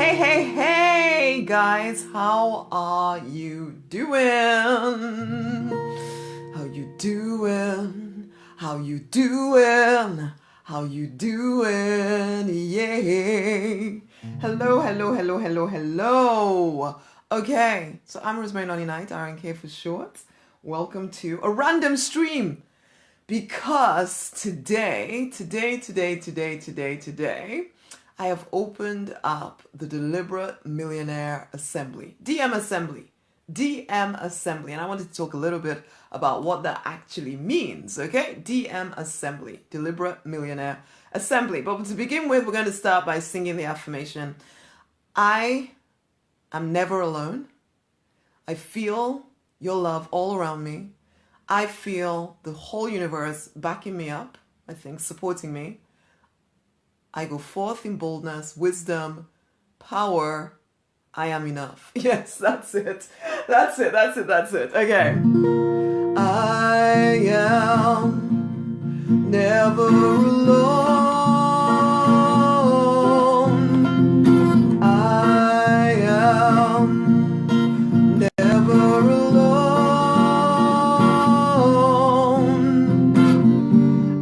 Hey, guys, how are you doing? How you doing? How you doing? How you doing? Yeah. Hello. Okay, so I'm Rosemary, Nonny, RNK for short. Welcome to a random stream. Because today, I have opened up the Deliberate Millionaire Assembly, DM Assembly. And I wanted to talk a little bit about what that actually means, okay? DM Assembly, Deliberate Millionaire Assembly. But to begin with, we're going to start by singing the affirmation. I am never alone. I feel your love all around me. I feel the whole universe backing me up, supporting me. I go forth in boldness, wisdom, power. I am enough. Yes, that's it. Okay. I am never alone. I am never alone.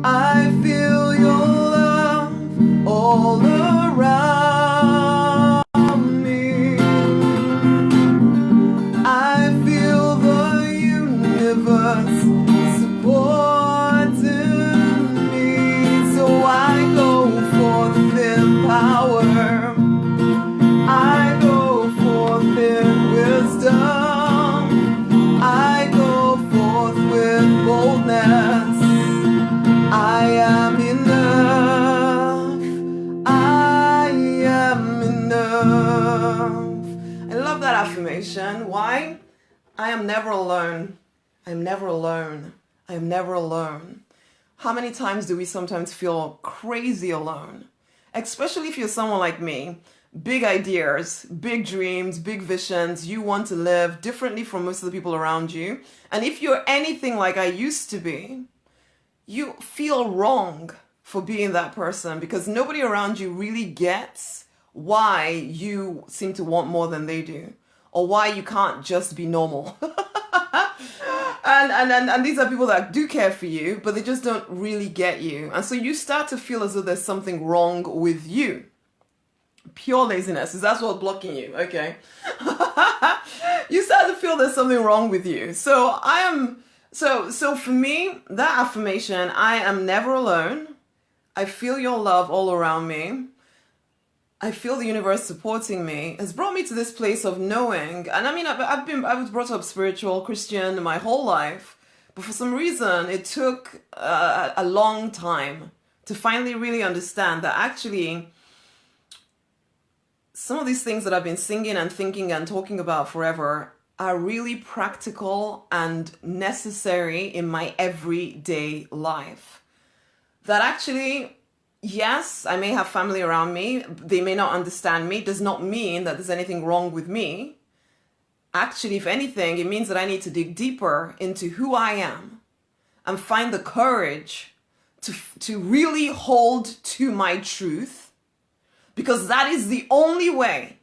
I feel your love all around me. I feel the universe supporting me. So I go forth in power. I go forth in wisdom. I go forth with boldness. I am enough. I am enough. I love that affirmation. Why? I am never alone. I am never alone. I am never alone. How many times do we sometimes feel crazy alone? Especially if you're someone like me. Big ideas, big dreams, big visions. You want to live differently from most of the people around you. And if you're anything like I used to be, you feel wrong for being that person because nobody around you really gets why you seem to want more than they do or why you can't just be normal. and these are people that do care for you, but they just don't really get you. And so you start to feel as though there's something wrong with you. Pure laziness. Is that what's blocking you? Okay. You start to feel there's something wrong with you. So for me, that affirmation, I am never alone. I feel your love all around me. I feel the universe supporting me, has brought me to this place of knowing. And I mean, I was brought up spiritual, Christian my whole life. But for some reason, it took a long time to finally really understand that actually some of these things that I've been singing and thinking and talking about forever are really practical and necessary in my everyday life. That actually, yes, I may have family around me. They may not understand me. Does not mean that there's anything wrong with me. Actually, if anything, it means that I need to dig deeper into who I am and find the courage to really hold to my truth, because that is the only way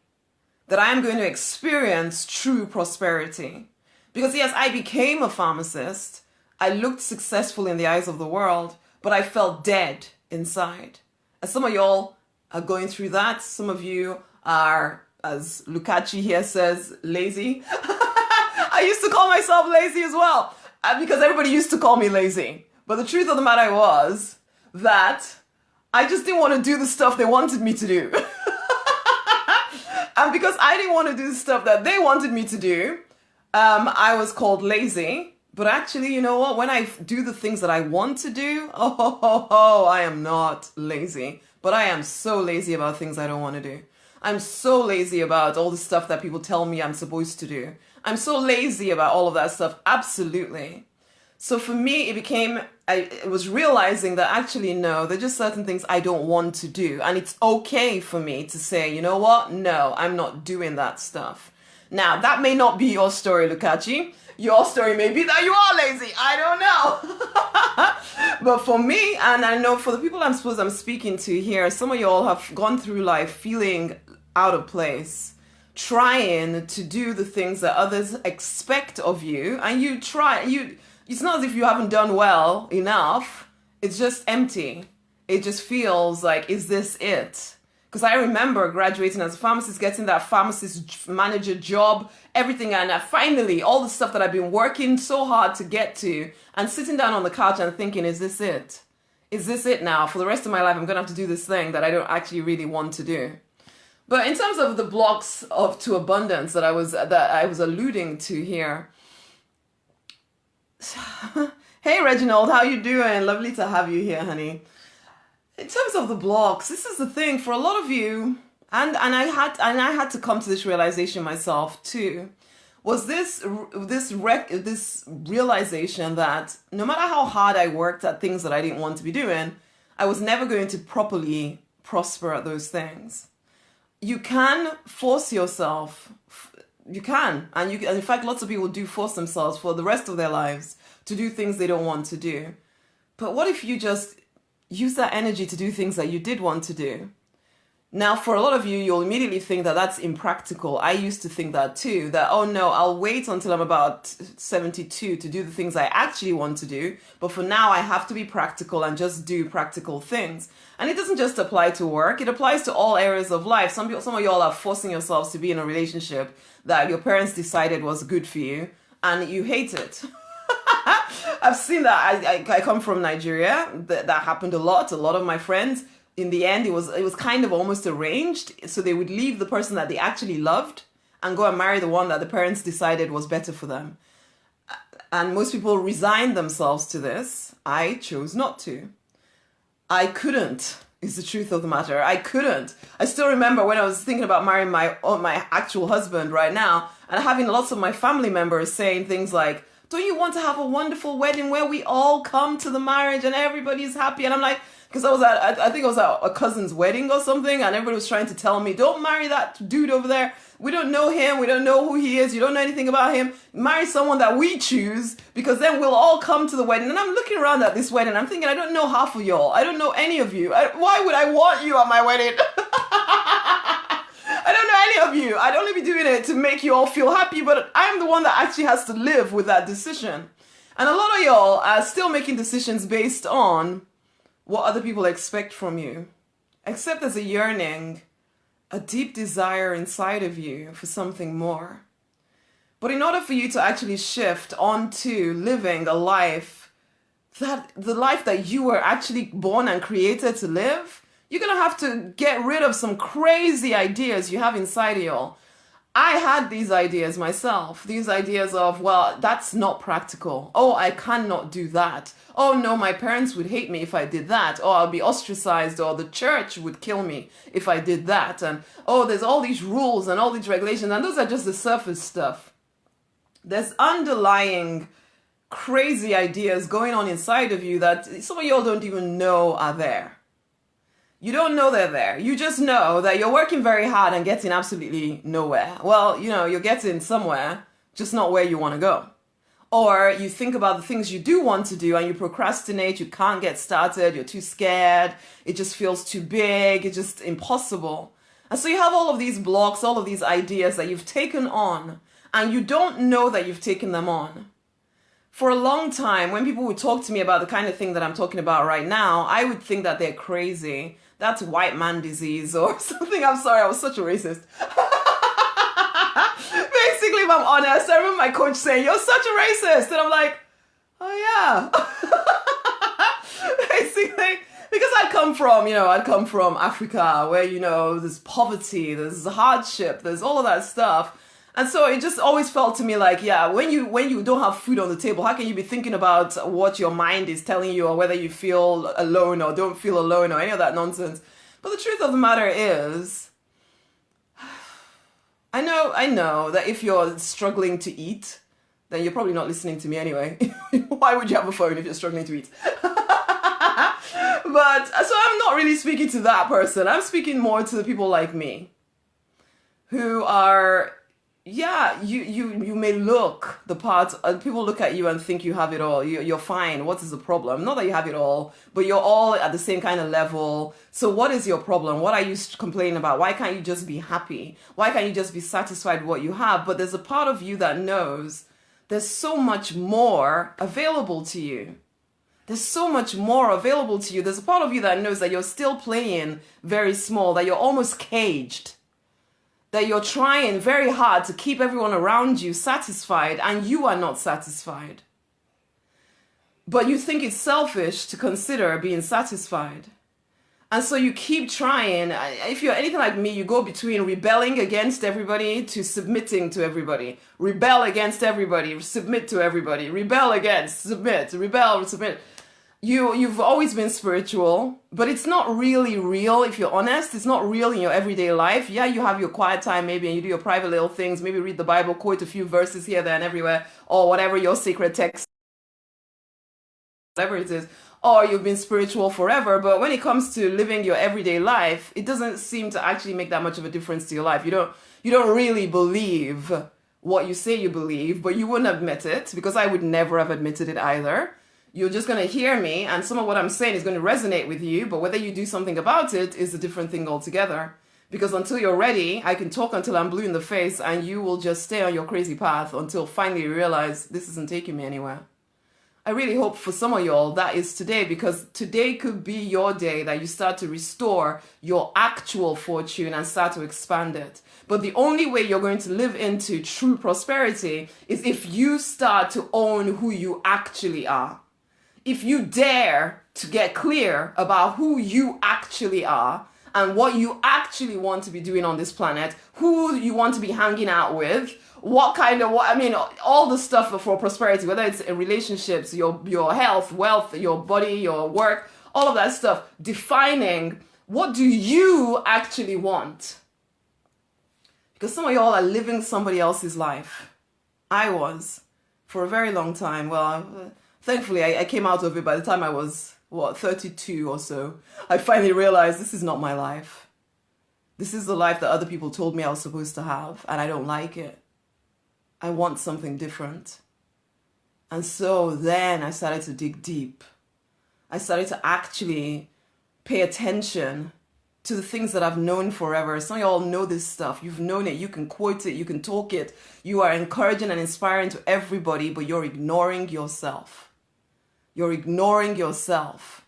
that I am going to experience true prosperity. Because yes, I became a pharmacist. I looked successful in the eyes of the world, but I felt dead inside. And some of y'all are going through that. Some of you are, as Lukachi here says, lazy. I used to call myself lazy as well, because everybody used to call me lazy. But the truth of the matter was that I just didn't want to do the stuff they wanted me to do. And because I didn't want to do the stuff that they wanted me to do, I was called lazy. But actually, you know what? When I do the things that I want to do, I am not lazy. But I am so lazy about things I don't want to do. I'm so lazy about all the stuff that people tell me I'm supposed to do. I'm so lazy about all of that stuff. Absolutely. So for me, it was realizing that actually, no, there are just certain things I don't want to do. And it's okay for me to say, you know what? No, I'm not doing that stuff. Now, that may not be your story, Lukachi. Your story may be that you are lazy. I don't know. But for me, and I know for the people I'm speaking to here, some of y'all have gone through life feeling out of place, trying to do the things that others expect of you, and it's not as if you haven't done well enough. It's just empty. It just feels like, is this it? Because I remember graduating as a pharmacist, getting that pharmacist manager job, everything, and finally all the stuff that I've been working so hard to get to, and sitting down on the couch and thinking, is this it? Is this it now? For the rest of my life, I'm going to have to do this thing that I don't actually really want to do. But in terms of the blocks to abundance that I was alluding to here. Hey Reginald, how you doing? Lovely to have you here, honey. In terms of the blocks, this is the thing for a lot of you, and I had to come to this realization myself too. Was this realization that no matter how hard I worked at things that I didn't want to be doing, I was never going to properly prosper at those things. You can force yourself, you can, and in fact, lots of people do force themselves for the rest of their lives to do things they don't want to do. But what if you just use that energy to do things that you did want to do? Now, for a lot of you, you'll immediately think that that's impractical. I used to think that too, that, oh no, I'll wait until I'm about 72 to do the things I actually want to do. But for now, I have to be practical and just do practical things. And it doesn't just apply to work. It applies to all areas of life. Some of y'all are forcing yourselves to be in a relationship that your parents decided was good for you and you hate it. I've seen that. I come from Nigeria. That happened a lot. A lot of my friends, in the end, it was kind of almost arranged. So they would leave the person that they actually loved and go and marry the one that the parents decided was better for them. And most people resigned themselves to this. I chose not to. I couldn't, is the truth of the matter. I couldn't. I still remember when I was thinking about marrying my actual husband right now, and having lots of my family members saying things like, don't you want to have a wonderful wedding where we all come to the marriage and everybody's happy? And I'm like, because I think I was at a cousin's wedding or something, and everybody was trying to tell me, don't marry that dude over there. We don't know him. We don't know who he is. You don't know anything about him. Marry someone that we choose, because then we'll all come to the wedding. And I'm looking around at this wedding. I'm thinking, I don't know half of y'all. I don't know any of you. Why would I want you at my wedding? I don't know any of you. I'd only be doing it to make you all feel happy, but I'm the one that actually has to live with that decision. And a lot of y'all are still making decisions based on what other people expect from you. Except there's a yearning, a deep desire inside of you for something more. But in order for you to actually shift onto living a life, the life that you were actually born and created to live, you're going to have to get rid of some crazy ideas you have inside of you. I had these ideas myself, these ideas of, well, that's not practical. Oh, I cannot do that. Oh no, my parents would hate me if I did that. Or I'll be ostracized, or the church would kill me if I did that. And oh, there's all these rules and all these regulations, and those are just the surface stuff. There's underlying crazy ideas going on inside of you that some of y'all don't even know are there. You don't know they're there. You just know that you're working very hard and getting absolutely nowhere. Well, you're getting somewhere, just not where you want to go. Or you think about the things you do want to do and you procrastinate, you can't get started, you're too scared, it just feels too big, it's just impossible. And so you have all of these blocks, all of these ideas that you've taken on, and you don't know that you've taken them on. For a long time, when people would talk to me about the kind of thing that I'm talking about right now, I would think that they're crazy. That's white man disease or something. I'm sorry, I was such a racist. Basically, if I'm honest, I remember my coach saying, you're such a racist. And I'm like, oh yeah. Basically, because I'd come from Africa where, there's poverty, there's hardship, there's all of that stuff. And so it just always felt to me like, yeah, when you don't have food on the table, how can you be thinking about what your mind is telling you, or whether you feel alone or don't feel alone or any of that nonsense? But the truth of the matter is, I know that if you're struggling to eat, then you're probably not listening to me anyway. Why would you have a phone if you're struggling to eat? But so I'm not really speaking to that person. I'm speaking more to the people like me who are, yeah, you may look the part, people look at you and think you have it all. You're fine. What is the problem? Not that you have it all, but you're all at the same kind of level. So what is your problem? What are you complaining about? Why can't you just be happy? Why can't you just be satisfied with what you have? But there's a part of you that knows there's so much more available to you. There's so much more available to you. There's a part of you that knows that you're still playing very small, that you're almost caged, that you're trying very hard to keep everyone around you satisfied and you are not satisfied. But you think it's selfish to consider being satisfied. And so you keep trying. If you're anything like me, you go between rebelling against everybody to submitting to everybody. Rebel against everybody, submit to everybody. Rebel against, submit, rebel, submit. You've always been spiritual, but it's not really real. If you're honest, it's not real in your everyday life. Yeah, you have your quiet time maybe, and you do your private little things, maybe read the Bible, quote a few verses here, there, and everywhere, or whatever your sacred text, whatever it is, or you've been spiritual forever. But when it comes to living your everyday life, it doesn't seem to actually make that much of a difference to your life. You don't really believe what you say you believe, but you wouldn't admit it, because I would never have admitted it either. You're just going to hear me, and some of what I'm saying is going to resonate with you, but whether you do something about it is a different thing altogether. Because until you're ready, I can talk until I'm blue in the face, and you will just stay on your crazy path until finally you realize this isn't taking me anywhere. I really hope for some of y'all that is today, because today could be your day that you start to restore your actual fortune and start to expand it. But the only way you're going to live into true prosperity is if you start to own who you actually are. If you dare to get clear about who you actually are and what you actually want to be doing on this planet, who you want to be hanging out with, all the stuff for prosperity, whether it's in relationships, your health, wealth, your body, your work, all of that stuff, defining what do you actually want. Because some of y'all are living somebody else's life. I was for a very long time. Well, thankfully, I came out of it by the time I was, 32 or so. I finally realized this is not my life. This is the life that other people told me I was supposed to have, and I don't like it. I want something different. And so then I started to dig deep. I started to actually pay attention to the things that I've known forever. Some of y'all know this stuff. You've known it. You can quote it. You can talk it. You are encouraging and inspiring to everybody, but you're ignoring yourself. You're ignoring yourself.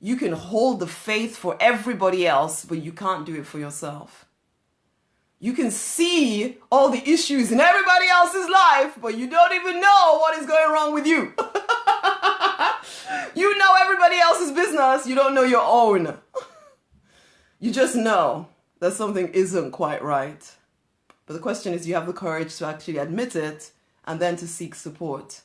You can hold the faith for everybody else, but you can't do it for yourself. You can see all the issues in everybody else's life, but you don't even know what is going wrong with you. You know everybody else's business. You don't know your own. You just know that something isn't quite right. But the question is, you have the courage to actually admit it and then to seek support.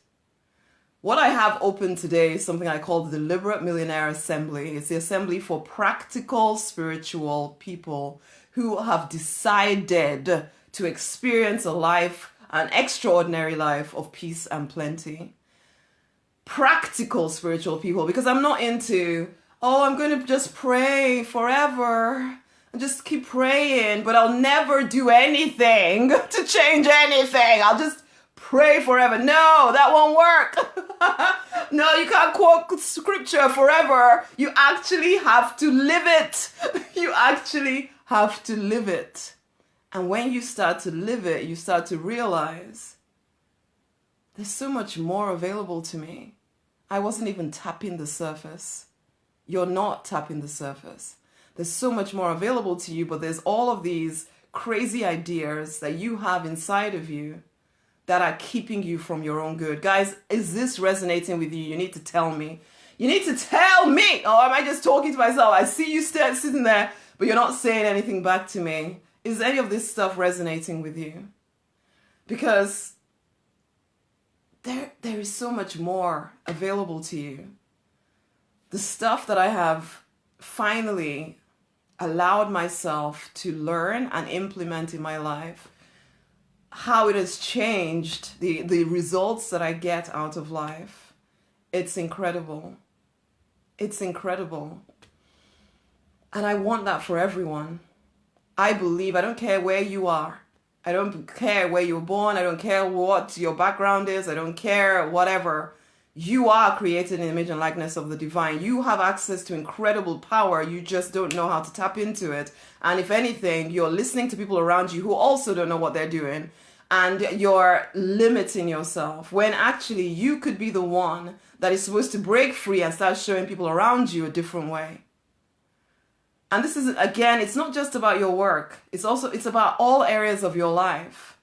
What I have open today is something I call the Deliberate Millionaire Assembly. It's the assembly for practical spiritual people who have decided to experience a life, an extraordinary life of peace and plenty. Practical spiritual people, because I'm not into, I'm going to just pray forever and just keep praying, but I'll never do anything to change anything. I'll just pray forever. No, that won't work. No, you can't quote scripture forever. You actually have to live it. You actually have to live it. And when you start to live it, you start to realize there's so much more available to me. I wasn't even tapping the surface. You're not tapping the surface. There's so much more available to you, but there's all of these crazy ideas that you have inside of you that are keeping you from your own good. Guys, is this resonating with you? You need to tell me. You need to tell me. Or am I just talking to myself? I see you sitting there, but you're not saying anything back to me. Is any of this stuff resonating with you? Because there is so much more available to you. The stuff that I have finally allowed myself to learn and implement in my life, how it has changed the results that I get out of life. It's incredible. It's incredible. And I want that for everyone. I believe, I don't care where you are. I don't care where you were born. I don't care what your background is. I don't care whatever. You are created in the image and likeness of the divine. You have access to incredible power. You just don't know how to tap into it. And if anything, you're listening to people around you who also don't know what they're doing. And you're limiting yourself when actually you could be the one that is supposed to break free and start showing people around you a different way. And this is, again, it's not just about your work. It's about all areas of your life.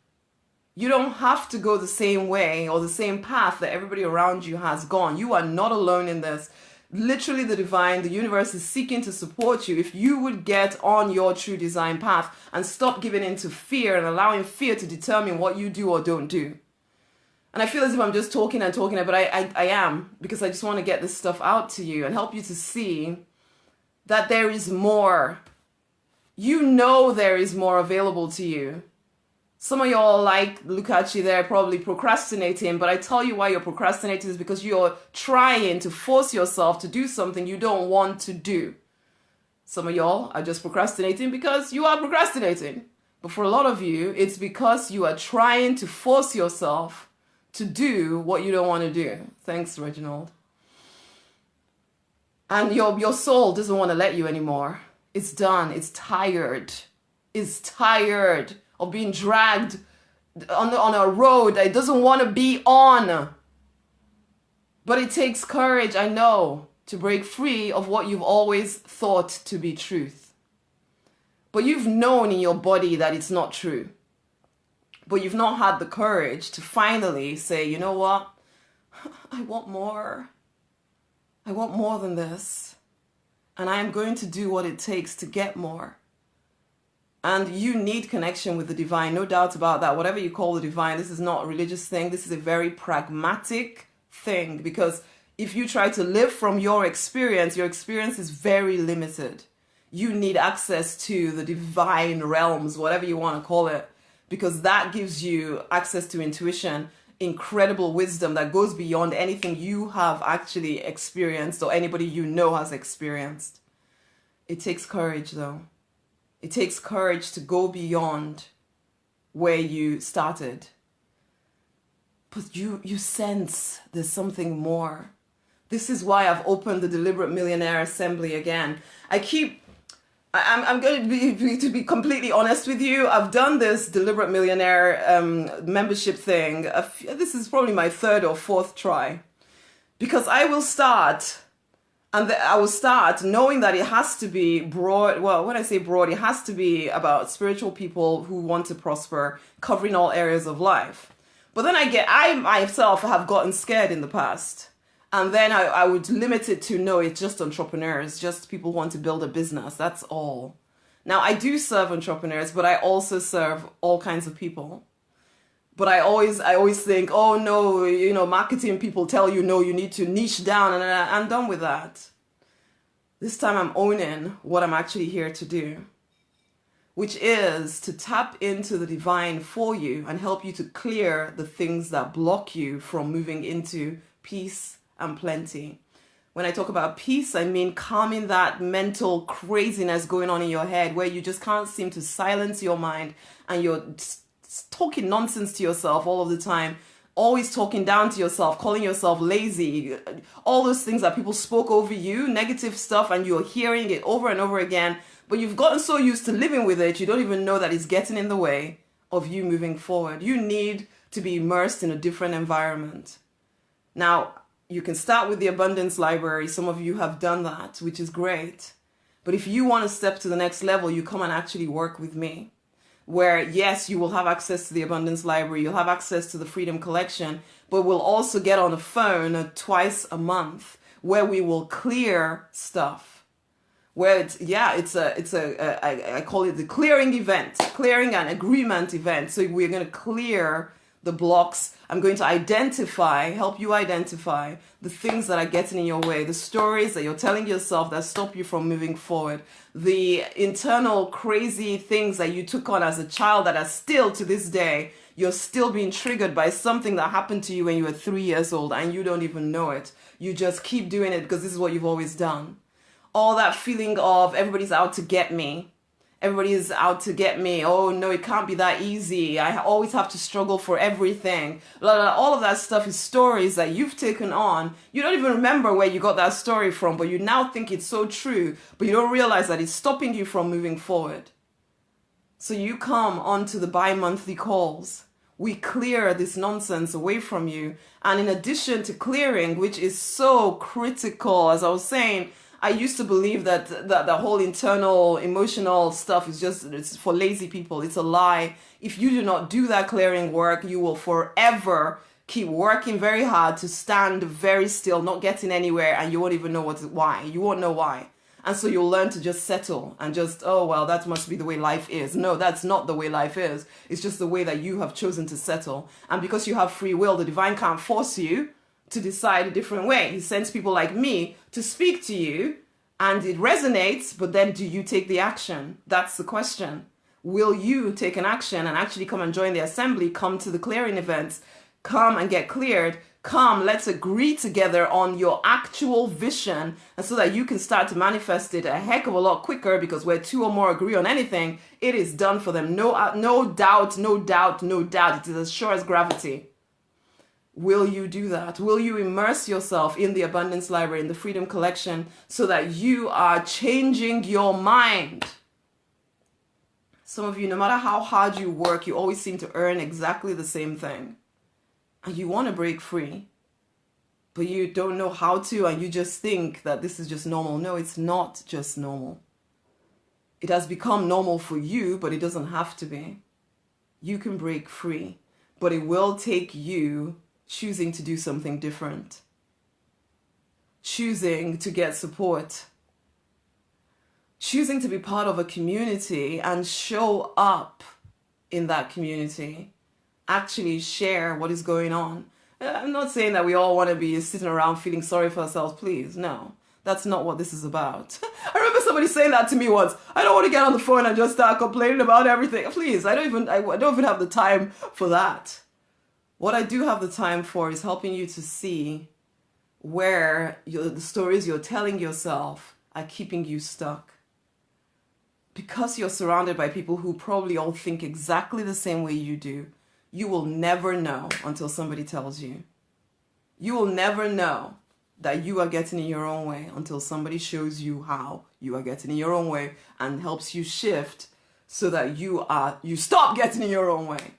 You don't have to go the same way or the same path that everybody around you has gone. You are not alone in this. Literally, the divine, the universe is seeking to support you if you would get on your true design path and stop giving in to fear and allowing fear to determine what you do or don't do. And I feel as if I'm just talking and talking, but I am, because I just want to get this stuff out to you and help you to see that there is more. You know there is more available to you. Some of y'all, like, look at you there, probably procrastinating, but I tell you why you're procrastinating is because you're trying to force yourself to do something you don't want to do. Some of y'all are just procrastinating because you are procrastinating. But for a lot of you, it's because you are trying to force yourself to do what you don't want to do. Thanks, Reginald. And your soul doesn't want to let you anymore. It's done. It's tired. It's tired of being dragged on a road that it doesn't want to be on. But it takes courage, I know, to break free of what you've always thought to be truth. But you've known in your body that it's not true. But you've not had the courage to finally say, you know what? I want more. I want more than this. And I am going to do what it takes to get more. And you need connection with the divine, no doubt about that. Whatever you call the divine, this is not a religious thing. This is a very pragmatic thing. Because if you try to live from your experience is very limited. You need access to the divine realms, whatever you want to call it. Because that gives you access to intuition, incredible wisdom that goes beyond anything you have actually experienced or anybody you know has experienced. It takes courage, though. It takes courage to go beyond where you started. But you sense there's something more. This is why I've opened the Deliberate Millionaire Assembly again. I'm going to be completely honest with you. I've done this Deliberate Millionaire membership thing. This is probably my third or fourth try. Because I will start... And I will start knowing that it has to be broad. Well, when I say broad, it has to be about spiritual people who want to prosper, covering all areas of life. But then I myself have gotten scared in the past. And then I would limit it to, no, it's just entrepreneurs, just people who want to build a business. That's all. Now, I do serve entrepreneurs, but I also serve all kinds of people. But I always think, oh no, marketing people tell you, no, you need to niche down, and I'm done with that. This time I'm owning what I'm actually here to do, which is to tap into the divine for you and help you to clear the things that block you from moving into peace and plenty. When I talk about peace, I mean calming that mental craziness going on in your head where you just can't seem to silence your mind and you're talking nonsense to yourself all of the time, always talking down to yourself, calling yourself lazy, all those things that people spoke over you, negative stuff, and you're hearing it over and over again, but you've gotten so used to living with it, you don't even know that it's getting in the way of you moving forward. You need to be immersed in a different environment. Now, you can start with the Abundance Library. Some of you have done that, which is great. But if you want to step to the next level, you come and actually work with me. Where, yes, you will have access to the Abundance Library, you'll have access to the Freedom Collection, but we'll also get on the phone twice a month where we will clear stuff. Where I call it the clearing event, clearing an agreement event. So we're going to clear the blocks. I'm going to help you identify the things that are getting in your way, the stories that you're telling yourself that stop you from moving forward, the internal crazy things that you took on as a child that are still to this day, you're still being triggered by something that happened to you when you were 3 years old and you don't even know it. You just keep doing it because this is what you've always done. All that feeling of everybody's out to get me. Everybody is out to get me. Oh no, it can't be that easy. I always have to struggle for everything. Blah, blah, blah. All of that stuff is stories that you've taken on. You don't even remember where you got that story from, but you now think it's so true, but you don't realize that it's stopping you from moving forward. So you come onto the bi-monthly calls. We clear this nonsense away from you. And in addition to clearing, which is so critical, as I was saying, I used to believe that the whole internal emotional stuff is it's for lazy people. It's a lie. If you do not do that clearing work, you will forever keep working very hard to stand very still, not getting anywhere, and you won't even know why. You won't know why. And so you'll learn to just settle and just, oh, well, that must be the way life is. No, that's not the way life is. It's just the way that you have chosen to settle. And because you have free will, the divine can't force you to decide a different way. He sends people like me to speak to you, and it resonates, but then do you take the action? That's the question. Will you take an action and actually come and join the assembly, come to the clearing events, come and get cleared? Come, let's agree together on your actual vision, and so that you can start to manifest it a heck of a lot quicker, because where two or more agree on anything, it is done for them. No doubt, no doubt, no doubt. It is as sure as gravity. Will you do that? Will you immerse yourself in the Abundance Library, in the Freedom Collection, so that you are changing your mind? Some of you, no matter how hard you work, you always seem to earn exactly the same thing. And you want to break free, but you don't know how to, and you just think that this is just normal. No, it's not just normal. It has become normal for you, but it doesn't have to be. You can break free, but it will take you choosing to do something different. Choosing to get support. Choosing to be part of a community and show up in that community. Actually share what is going on. I'm not saying that we all want to be sitting around feeling sorry for ourselves, please. No, that's not what this is about. I remember somebody saying that to me once. I don't want to get on the phone and just start complaining about everything. Please, I don't even have the time for that. What I do have the time for is helping you to see where the stories you're telling yourself are keeping you stuck. Because you're surrounded by people who probably all think exactly the same way you do, you will never know until somebody tells you. You will never know that you are getting in your own way until somebody shows you how you are getting in your own way and helps you shift so that you stop getting in your own way.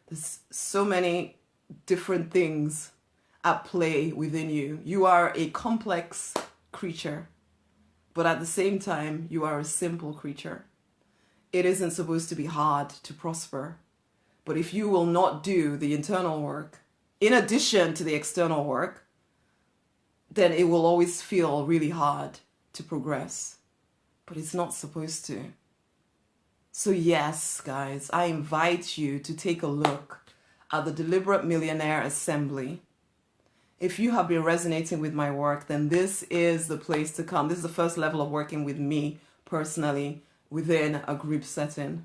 There's so many different things at play within you. You are a complex creature, but at the same time, you are a simple creature. It isn't supposed to be hard to prosper. But if you will not do the internal work, in addition to the external work, then it will always feel really hard to progress. But it's not supposed to. So yes, guys, I invite you to take a look at the Deliberate Millionaire Assembly. If you have been resonating with my work, then this is the place to come. This is the first level of working with me personally, within a group setting.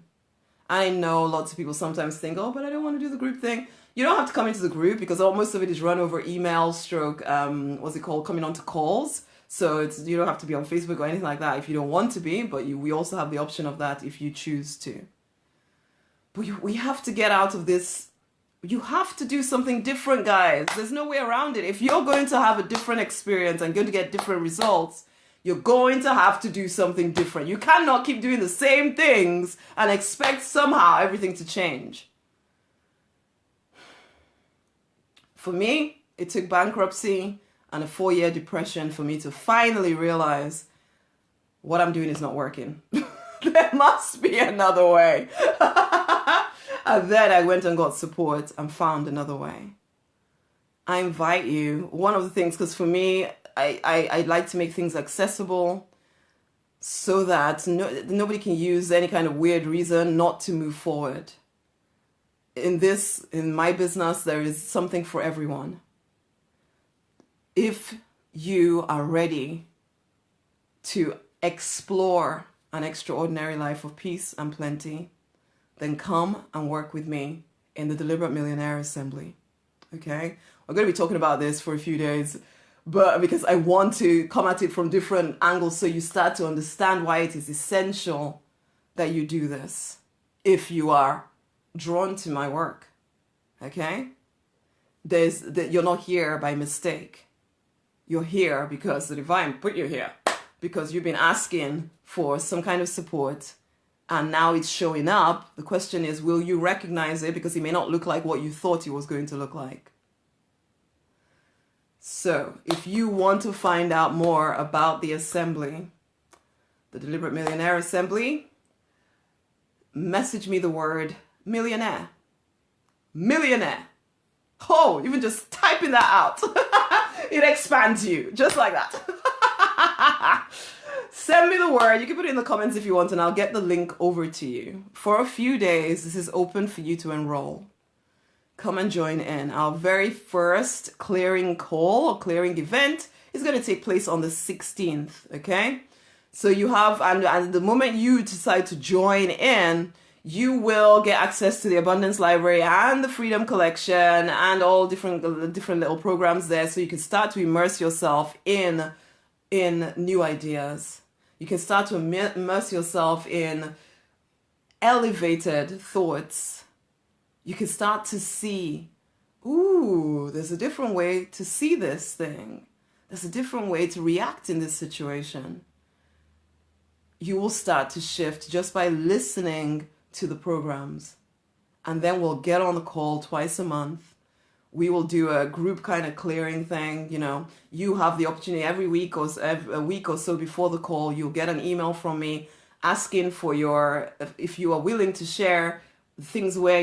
I know lots of people sometimes think, oh, but I don't want to do the group thing. You don't have to come into the group because most of it is run over email coming onto calls. So you don't have to be on Facebook or anything like that if you don't want to be, but we also have the option of that if you choose to. But we have to get out of this. You have to do something different, guys. There's no way around it. If you're going to have a different experience and going to get different results, you're going to have to do something different. You cannot keep doing the same things and expect somehow everything to change. For me, it took bankruptcy and a 4-year depression for me to finally realize what I'm doing is not working. There must be another way. And then I went and got support and found another way. I invite you, one of the things, because for me, I like to make things accessible so that nobody can use any kind of weird reason not to move forward. In my business, there is something for everyone. If you are ready to explore an extraordinary life of peace and plenty, then come and work with me in the Deliberate Millionaire Assembly. Okay? We're going to be talking about this for a few days, but because I want to come at it from different angles so you start to understand why it is essential that you do this if you are drawn to my work. Okay? You're not here by mistake. You're here because the divine put you here, because you've been asking for some kind of support and now it's showing up. The question is, will you recognize it? Because it may not look like what you thought it was going to look like. So if you want to find out more about the assembly, the Deliberate Millionaire Assembly, message me the word millionaire. Millionaire. Oh, even just typing that out, it expands you just like that. Send me the word. You can put it in the comments if you want, and I'll get the link over to you. For a few days, this is open for you to enroll. Come and join in. Our very first clearing call or clearing event is going to take place on the 16th, okay? So you have, and the moment you decide to join in, you will get access to the Abundance Library and the Freedom Collection and all different little programs there, so you can start to immerse yourself in new ideas. You can start to immerse yourself in elevated thoughts. You can start to see, ooh, there's a different way to see this thing. There's a different way to react in this situation. You will start to shift just by listening to the programs. And then we'll get on the call twice a month. We will do a group kind of clearing thing. You know, you have the opportunity every week or a week or so before the call, you'll get an email from me asking for if you are willing to share things where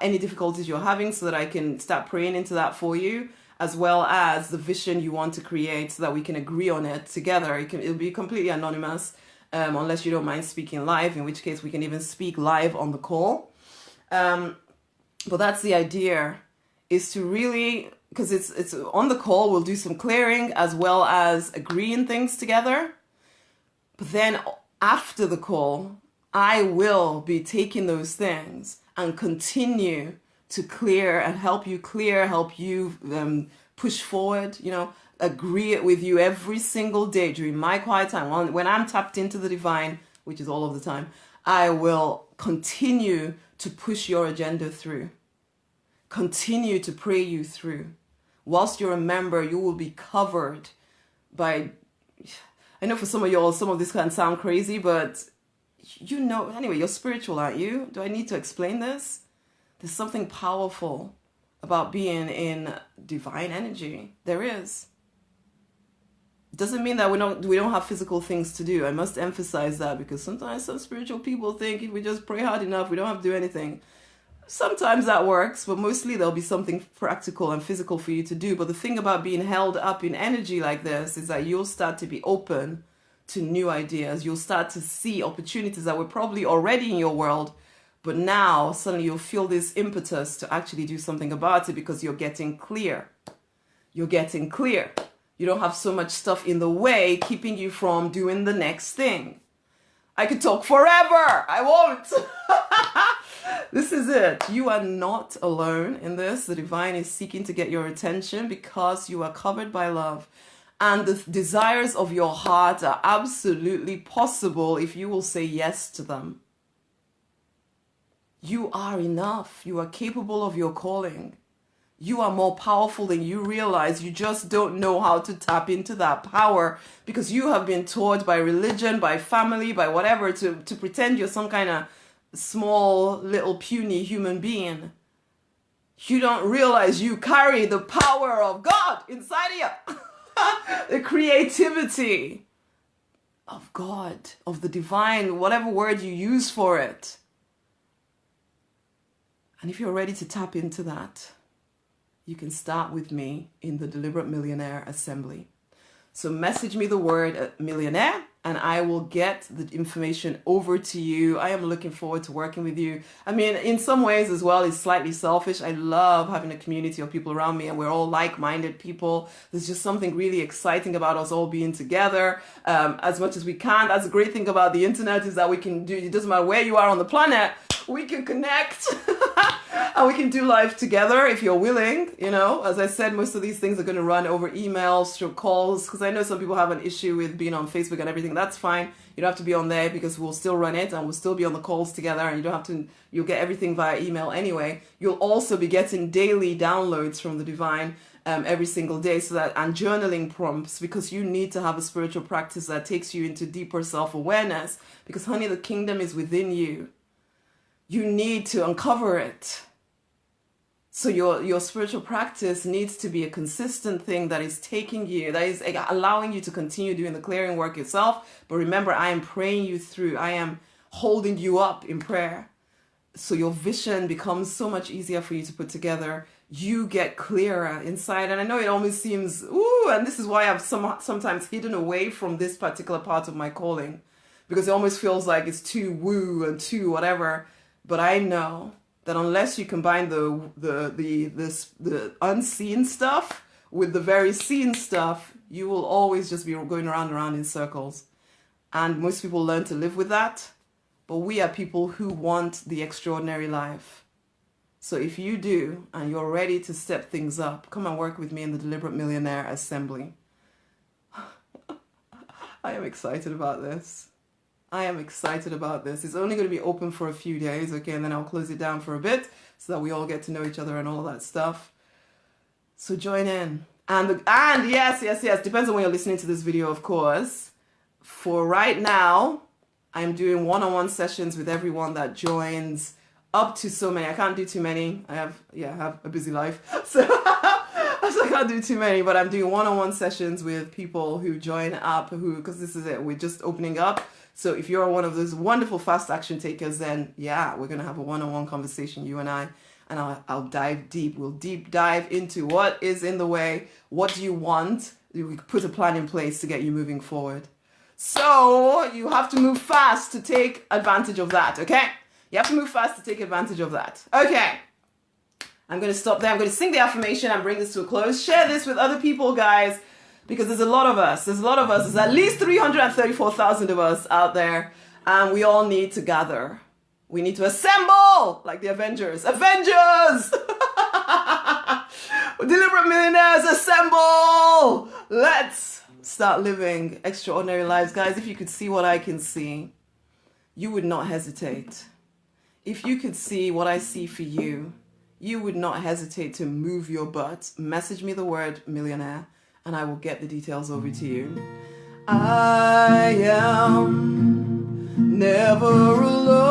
any difficulties you're having, so that I can start praying into that for you, as well as the vision you want to create, so that we can agree on it together. It'll be completely anonymous, unless you don't mind speaking live, in which case we can even speak live on the call. But that's the idea, is to really, because it's on the call, we'll do some clearing as well as agreeing things together. But then after the call, I will be taking those things and continue to clear and help you push forward, agree it with you every single day during my quiet time. When I'm tapped into the divine, which is all of the time, I will continue to push your agenda through, continue to pray you through. Whilst you're a member, you will be covered by, I know for some of y'all, some of this can sound crazy, but anyway, you're spiritual, aren't you? Do I need to explain this? There's something powerful about being in divine energy. There is. It doesn't mean that we don't have physical things to do. I must emphasize that, because sometimes some spiritual people think if we just pray hard enough, we don't have to do anything. Sometimes that works, but mostly there'll be something practical and physical for you to do. But the thing about being held up in energy like this is that you'll start to be open to new ideas. You'll start to see opportunities that were probably already in your world, but now suddenly you'll feel this impetus to actually do something about it, because you're getting clear. You're getting clear. You don't have so much stuff in the way keeping you from doing the next thing. I could talk forever. I won't. This is it. You are not alone in this. The divine is seeking to get your attention because you are covered by love. And the desires of your heart are absolutely possible if you will say yes to them. You are enough. You are capable of your calling. You are more powerful than you realize. You just don't know how to tap into that power, because you have been taught by religion, by family, by whatever, to pretend you're some kind of small, little, puny human being. You don't realize you carry the power of God inside of you. The creativity of God, of the divine, whatever word you use for it. And if you're ready to tap into that, you can start with me in the Deliberate Millionaire Assembly. So message me the word millionaire and I will get the information over to you. I am looking forward to working with you. I mean, in some ways as well, it's slightly selfish. I love having a community of people around me, and we're all like-minded people. There's just something really exciting about us all being together as much as we can. That's the great thing about the internet, is that we can do, it doesn't matter where you are on the planet, we can connect and we can do life together if you're willing. You know, as I said, most of these things are going to run over emails, through calls, because I know some people have an issue with being on Facebook and everything. That's fine. You don't have to be on there because we'll still run it and we'll still be on the calls together, and you don't have to, you'll get everything via email anyway. You'll also be getting daily downloads from the divine every single day, so that, and journaling prompts, because you need to have a spiritual practice that takes you into deeper self-awareness, because honey, the kingdom is within you. You need to uncover it. So your spiritual practice needs to be a consistent thing that is taking you, that is allowing you to continue doing the clearing work yourself. But remember, I am praying you through. I am holding you up in prayer. So your vision becomes so much easier for you to put together. You get clearer inside. And I know it almost seems, ooh, and this is why I've sometimes hidden away from this particular part of my calling, because it almost feels like it's too woo and too whatever. But I know that unless you combine the unseen stuff with the very seen stuff, you will always just be going around and around in circles. And most people learn to live with that. But we are people who want the extraordinary life. So if you do, and you're ready to step things up, come and work with me in the Deliberate Millionaire Assembly. I am excited about this. I am excited about this. It's only going to be open for a few days, okay? And then I'll close it down for a bit so that we all get to know each other and all that stuff. So join in. And yes, depends on when you're listening to this video, of course. For right now, I'm doing one-on-one sessions with everyone that joins, up to so many. I can't do too many. I have a busy life. So I can't do too many, but I'm doing one-on-one sessions with people who join up, because this is it. We're just opening up. So if you're one of those wonderful fast action takers, then yeah, we're going to have a one-on-one conversation, you and I, and I'll dive deep. We'll deep dive into what is in the way. What do you want? We put a plan in place to get you moving forward. So you have to move fast to take advantage of that, okay? You have to move fast to take advantage of that. Okay. I'm going to stop there. I'm going to sing the affirmation and bring this to a close. Share this with other people, guys, because there's a lot of us. There's at least 334,000 of us out there, and we all need to gather. We need to assemble like the Avengers. Avengers! Deliberate Millionaires, assemble! Let's start living extraordinary lives. Guys, if you could see what I can see, you would not hesitate. If you could see what I see for you, you would not hesitate to move your butt. Message me the word millionaire, and I will get the details over to you. I am never alone.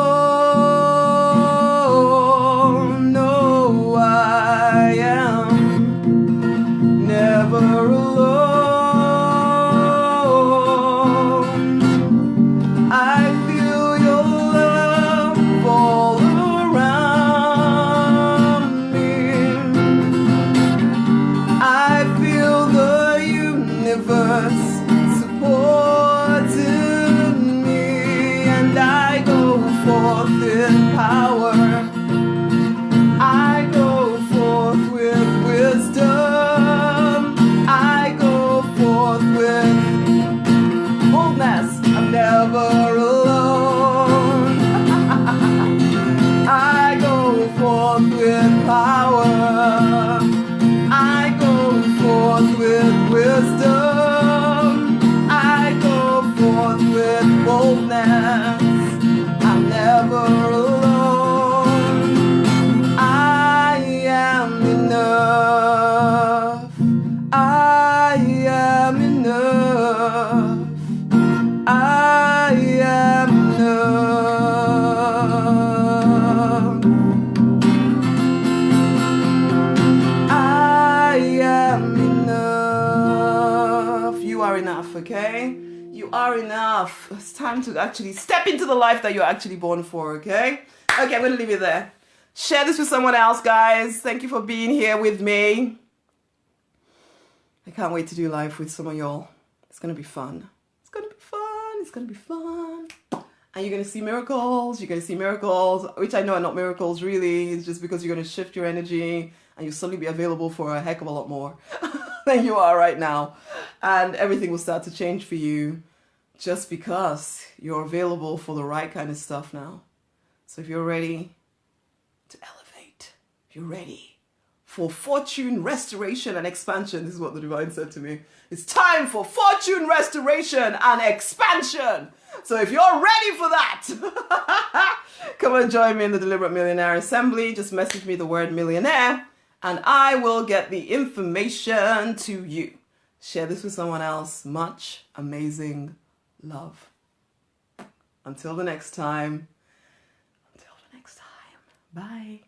No, I am never alone. I feel your love all around me. I feel the universe supporting me, and I go forth in power. I go forth with wisdom. I go forth with boldness. I'm never alone. I go forth with power. I go forth with wisdom. I go forth with boldness. I'm never alone. I am enough. I am enough. I am enough. I am enough. You are enough, okay? You are enough. It's time to actually step into the life that you're actually born for, okay? Okay, I'm going to leave it there. Share this with someone else, guys. Thank you for being here with me. I can't wait to do life with some of y'all. It's going to be fun. It's going to be fun. It's going to be fun. And you're going to see miracles. You're going to see miracles, which I know are not miracles really. It's just because you're going to shift your energy and you'll suddenly be available for a heck of a lot more than you are right now. And everything will start to change for you just because you're available for the right kind of stuff now. So if you're ready to elevate, if you're ready for fortune restoration and expansion, this is what the divine said to me. It's time for fortune restoration and expansion. So if you're ready for that, come and join me in the Deliberate Millionaire Assembly. Just message me the word millionaire and I will get the information to you. Share this with someone else. Much amazing love. Until the next time. Bye.